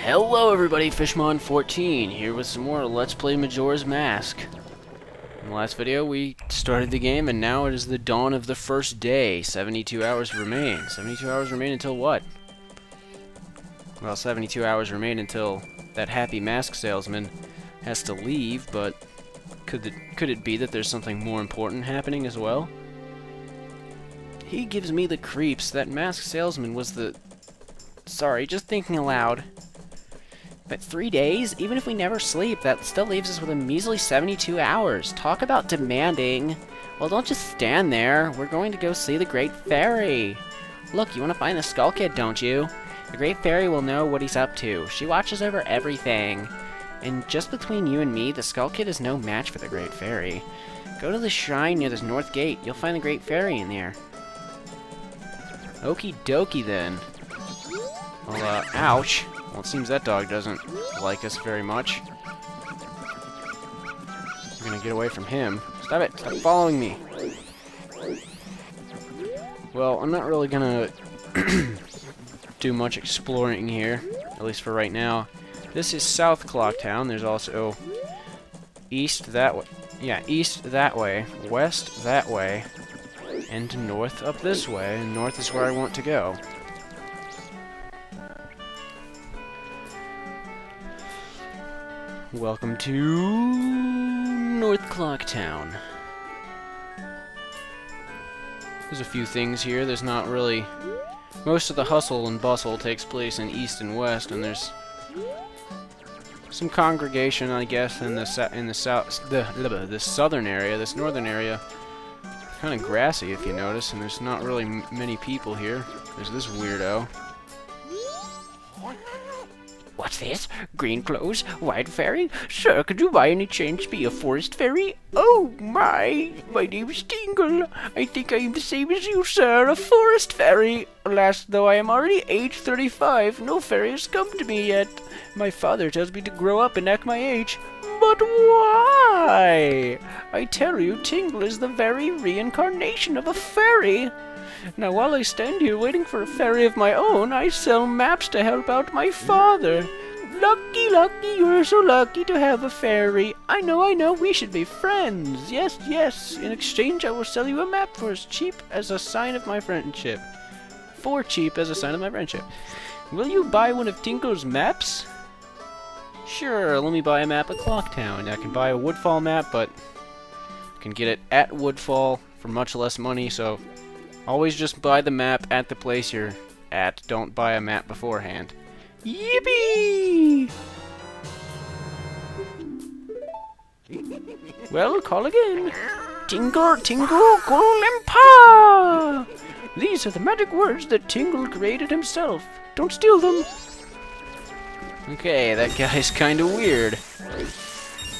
Hello everybody, Fishmon14 here with some more Let's Play Majora's Mask. In the last video we started the game and now it is the dawn of the first day. 72 hours remain. 72 hours remain until what? Well, 72 hours remain until that happy mask salesman has to leave, but could it be that there's something more important happening as well? He gives me the creeps. That mask salesman was the... Sorry, just thinking aloud. But 3 days? Even if we never sleep, that still leaves us with a measly 72 hours. Talk about demanding. Well, don't just stand there. We're going to go see the Great Fairy. Look, you want to find the Skull Kid, don't you? The Great Fairy will know what he's up to. She watches over everything. And just between you and me, the Skull Kid is no match for the Great Fairy. Go to the shrine near this north gate. You'll find the Great Fairy in there. Okie dokie then. Well, ouch. Well, it seems that dog doesn't like us very much. We're gonna get away from him. Stop it! Stop following me! Well, I'm not really gonna do much exploring here, at least for right now. This is South Clocktown. There's also east that way. Yeah, east that way, west that way, and north up this way. And north is where I want to go. Welcome to North Clocktown. There's a few things here. There's not really... Most of the hustle and bustle takes place in east and west, and there's some congregation, I guess, in the southern area. This northern area, kind of grassy, if you notice, and there's not really many people here. There's this weirdo. What's this? Green clothes? White fairy? Sir, could you by any chance be a forest fairy? Oh my name's Tingle. I think I am the same as you, sir, a forest fairy. Alas, though I am already age 35, no fairy has come to me yet. My father tells me to grow up and act my age. But why? I tell you, Tingle is the very reincarnation of a fairy. Now, while I stand here waiting for a fairy of my own, I sell maps to help out my father. Lucky, lucky, you're so lucky to have a fairy. I know, we should be friends. Yes, yes. In exchange, I will sell you a map for as cheap as a sign of my friendship. For cheap as a sign of my friendship. Will you buy one of Tingle's maps? Sure, let me buy a map at Clocktown. I can buy a Woodfall map, but I can get it at Woodfall for much less money, so... Always just buy the map at the place you're at. Don't buy a map beforehand. Yippee! Well, call again. Tingle, Tingle, Golempa! These are the magic words that Tingle created himself. Don't steal them. Okay, that guy's kind of weird.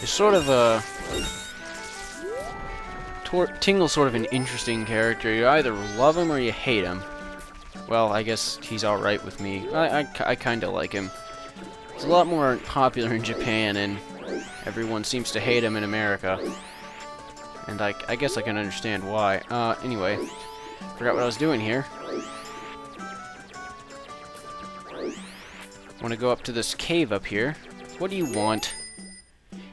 He's sort of a... Tingle's sort of an interesting character. You either love him or you hate him. Well, I guess he's alright with me. I kind of like him. He's a lot more popular in Japan, and everyone seems to hate him in America. And I guess I can understand why. Anyway, forgot what I was doing here. I want to go up to this cave up here. What do you want?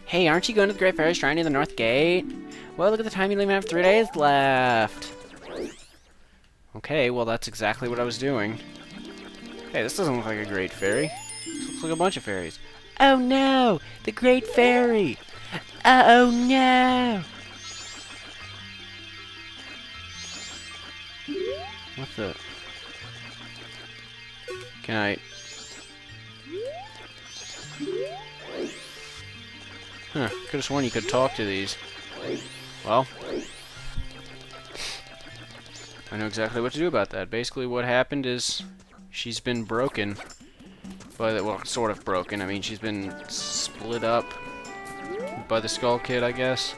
Hey, aren't you going to the Great Fairy Shrine near the North Gate? Well, look at the time, you only have 3 days left. Okay, well, that's exactly what I was doing. Hey, this doesn't look like a Great Fairy. This looks like a bunch of fairies. Oh no! The Great Fairy! Oh no! What the... Can I... Huh, could've sworn you could talk to these. Well, I know exactly what to do about that. Basically what happened is she's been broken. Well, sort of broken. I mean, she's been split up by the Skull Kid, I guess.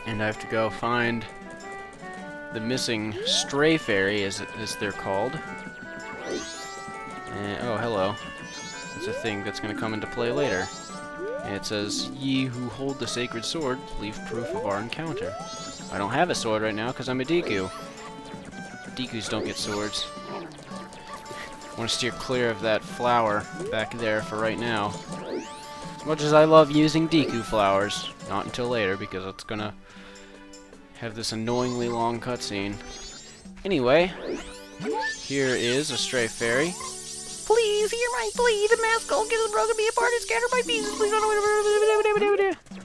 And I have to go find the missing stray fairy, as they're called. And, oh, hello. It's a thing that's going to come into play later. And it says, "Ye who hold the sacred sword, leave proof of our encounter." I don't have a sword right now because I'm a Deku. Dekus don't get swords. want to steer clear of that flower back there for right now. As much as I love using Deku flowers, not until later, because it's gonna have this annoyingly long cutscene. Anyway, here is a stray fairy. Please hear my plea. The masked skull has broken me apart and scattered my pieces. Please don't.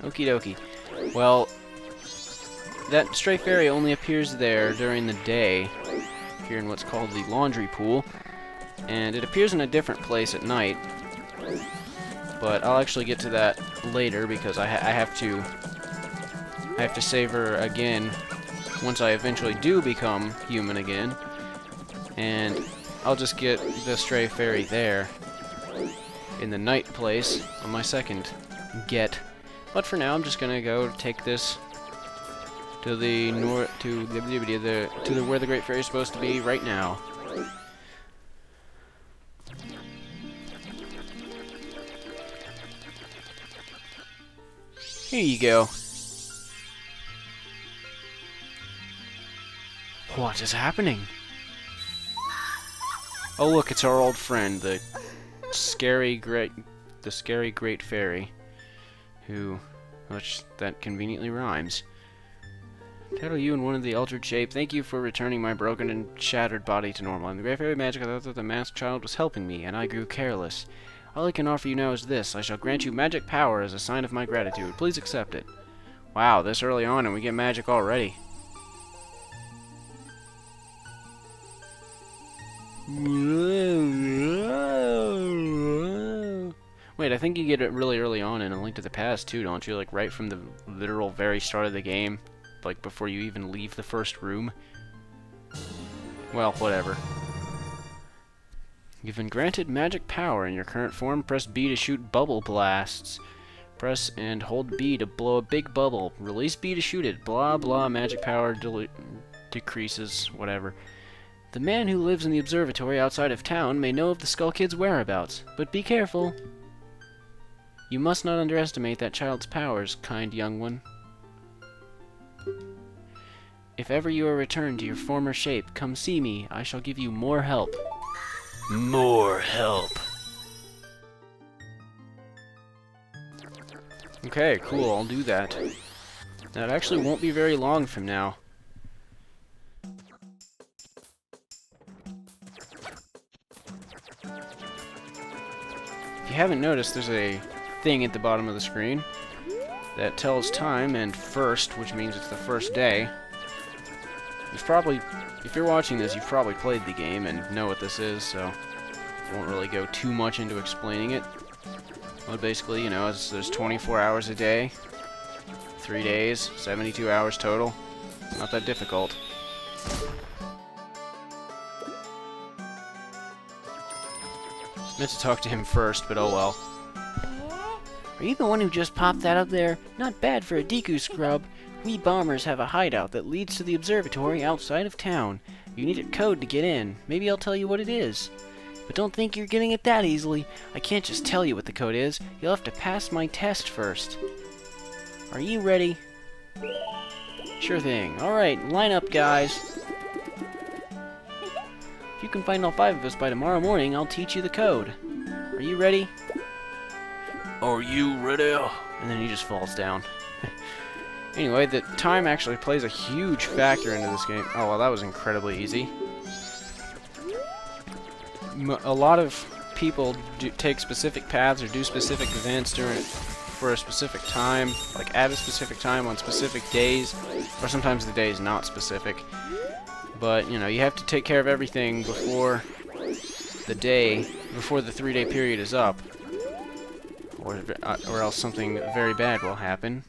Okie dokie. Well, that stray fairy only appears there during the day, here in what's called the laundry pool, and it appears in a different place at night. But I'll actually get to that later because I have to save her again once I eventually do become human again, and I'll just get the stray fairy there in the night place on my second get. But for now, I'm just gonna go take this to the north, to where the Great Fairy is supposed to be right now. Here you go. What is happening? Oh look, it's our old friend, the scary great fairy, which that conveniently rhymes. Title you in one of the altered shape. Thank you for returning my broken and shattered body to normal. In the Great Fairy magic, I thought that the masked child was helping me, and I grew careless. All I can offer you now is this. I shall grant you magic power as a sign of my gratitude. Please accept it. Wow, this early on and we get magic already. Wait, I think you get it really early on in A Link to the Past too, don't you? Like right from the literal very start of the game, like before you even leave the first room. Well, whatever. You've been granted magic power in your current form. Press B to shoot bubble blasts. Press and hold B to blow a big bubble. Release B to shoot it. Blah blah, magic power decreases, whatever. The man who lives in the observatory outside of town may know of the Skull Kid's whereabouts, but be careful. You must not underestimate that child's powers, kind young one. If ever you are returned to your former shape, come see me. I shall give you more help. More help. Okay, cool, I'll do that. That actually won't be very long from now. If you haven't noticed, there's a thing at the bottom of the screen that tells time and first, which means it's the first day. You've probably, if you're watching this, you've probably played the game and know what this is, so I won't really go too much into explaining it. But basically, you know, there's 24 hours a day, 3 days, 72 hours total. Not that difficult. Meant to talk to him first, but oh well. Are you the one who just popped that up there? Not bad for a Deku Scrub. We bombers have a hideout that leads to the observatory outside of town. You need a code to get in. Maybe I'll tell you what it is. But don't think you're getting it that easily. I can't just tell you what the code is. You'll have to pass my test first. Are you ready? Sure thing. Alright, line up, guys. If you can find all 5 of us by tomorrow morning, I'll teach you the code. Are you ready? Are you ready? And then he just falls down. Anyway, the time actually plays a huge factor into this game. Oh, well, that was incredibly easy. A lot of people take specific paths or do specific events for a specific time, like at a specific time on specific days, or sometimes the day is not specific. But, you know, you have to take care of everything before the 3-day period is up, or else something very bad will happen.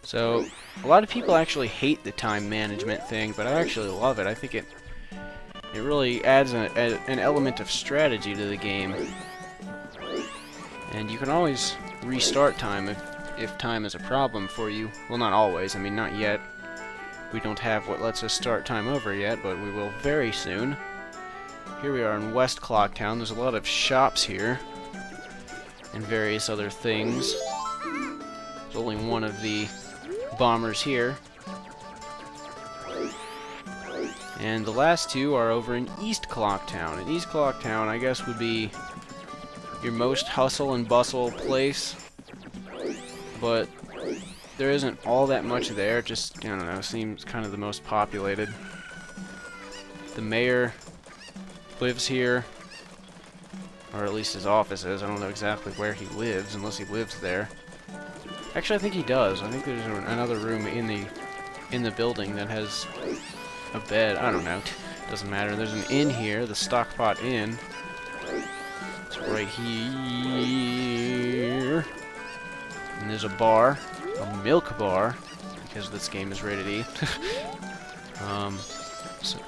So, a lot of people actually hate the time management thing, but I actually love it. I think it really adds an element of strategy to the game. And you can always restart time if time is a problem for you. Well, not always. I mean, not yet. We don't have what lets us start time over yet, but we will very soon. Here we are in West Clocktown. There's a lot of shops here and various other things. There's only one of the bombers here. And the last two are over in East Clocktown. And East Clocktown, I guess, would be your most hustle and bustle place. But there isn't all that much there. Just, I don't know, seems kind of the most populated. The mayor lives here. Or at least his office is. I don't know exactly where he lives, unless he lives there. Actually, I think he does. I think there's another room in the building that has a bed. I don't know. Doesn't matter. There's an inn here, the Stockpot Inn. It's right here. And there's a bar, a milk bar, because this game is rated E. So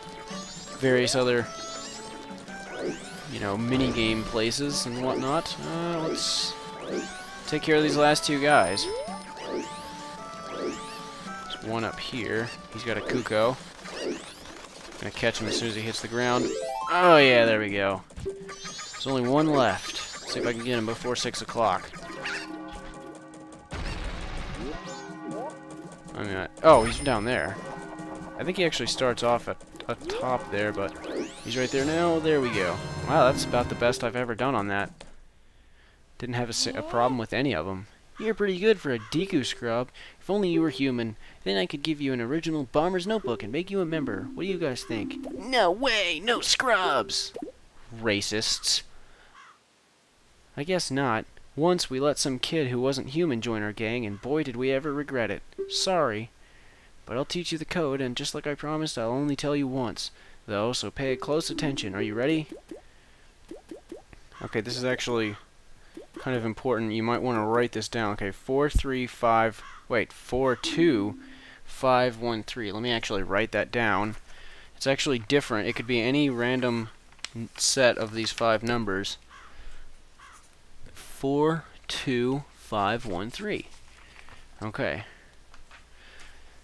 various other, you know, mini-game places and whatnot. Let's take care of these last two guys. There's one up here. He's got a Kuko. Gonna catch him as soon as he hits the ground. Oh yeah, there we go. There's only one left. See if I can get him before 6 o'clock. Oh, he's down there. I think he actually starts off at top there, but he's right there now. There we go. Wow, that's about the best I've ever done on that. Didn't have a problem with any of them. You're pretty good for a Deku Scrub. If only you were human, then I could give you an original Bomber's Notebook and make you a member. What do you guys think? No way! No scrubs! Racists. I guess not. Once we let some kid who wasn't human join our gang, and boy did we ever regret it. Sorry. But I'll teach you the code, and just like I promised, I'll only tell you once, though, so pay close attention. Are you ready? Okay, this is actually kind of important. You might want to write this down. Okay, 42513. Let me actually write that down. It's actually different. It could be any random set of these 5 numbers. 42513. Okay.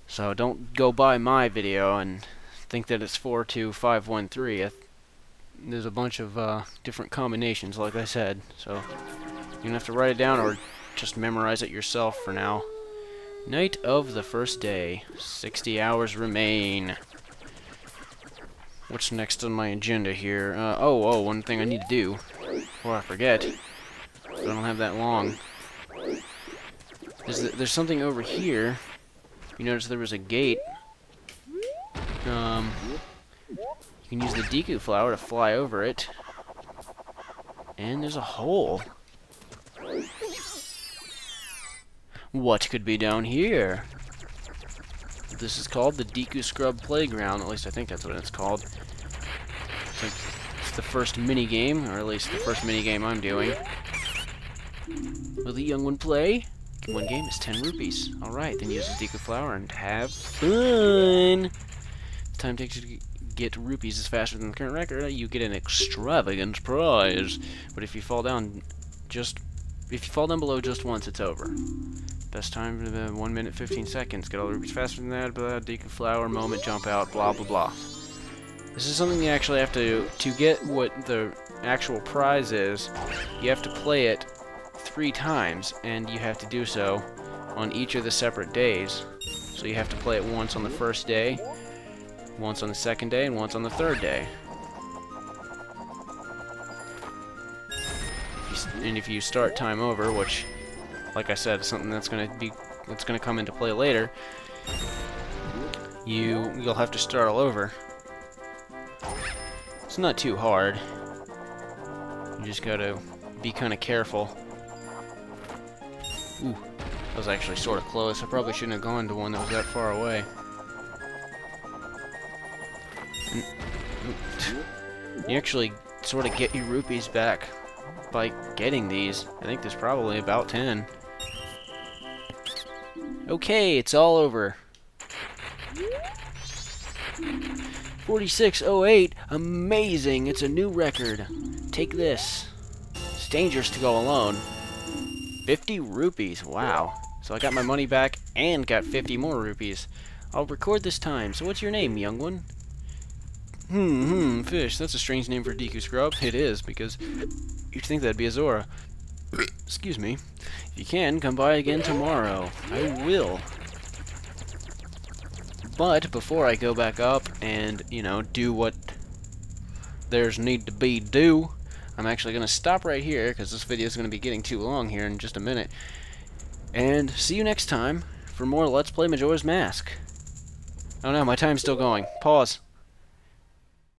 So don't go by my video and think that it's 42513. There's a bunch of different combinations, like I said. So you're gonna have to write it down or just memorize it yourself for now. Night of the first day. 60 hours remain. What's next on my agenda here? One thing I need to do before I forget. I don't have that long. There's something over here. You notice there was a gate. You can use the Deku flower to fly over it. And there's a hole. What could be down here? This is called the Deku Scrub Playground. At least I think that's what it's called. It's the first mini-game, or at least the first mini-game I'm doing. Will the young one play? One game is 10 rupees. Alright, then use the Deku flower and have fun! The time takes you to get rupees is faster than the current record. You get an extravagant prize. But if you fall down below just once, it's over. Best time for the 1 minute 15 seconds. Get all the rupees faster than that. Blah, Deku flower moment, jump out, blah blah blah. This is something you actually have to get what the actual prize is. You have to play it 3 times, and you have to do so on each of the separate days. So you have to play it once on the first day, once on the second day, and once on the third day. And if you start time over, which, like I said, is something that's gonna come into play later, you'll have to start all over. It's not too hard. You just gotta be kind of careful. Ooh, that was actually sort of close. I probably shouldn't have gone to one that was that far away. You actually sort of get your rupees back by getting these. I think there's probably about 10. Okay, it's all over. 4608, amazing! It's a new record. Take this. It's dangerous to go alone. 50 rupees, wow. So I got my money back and got 50 more rupees. I'll record this time. So what's your name, young one? Fish. That's a strange name for Deku Scrub. It is, because you'd think that'd be a Zora. Excuse me. If you can, come by again tomorrow. I will. But before I go back up and, you know, do what there's need to be do, I'm actually going to stop right here, because this video is going to be getting too long here in just a minute. And see you next time for more Let's Play Majora's Mask. Oh no, my time's still going. Pause.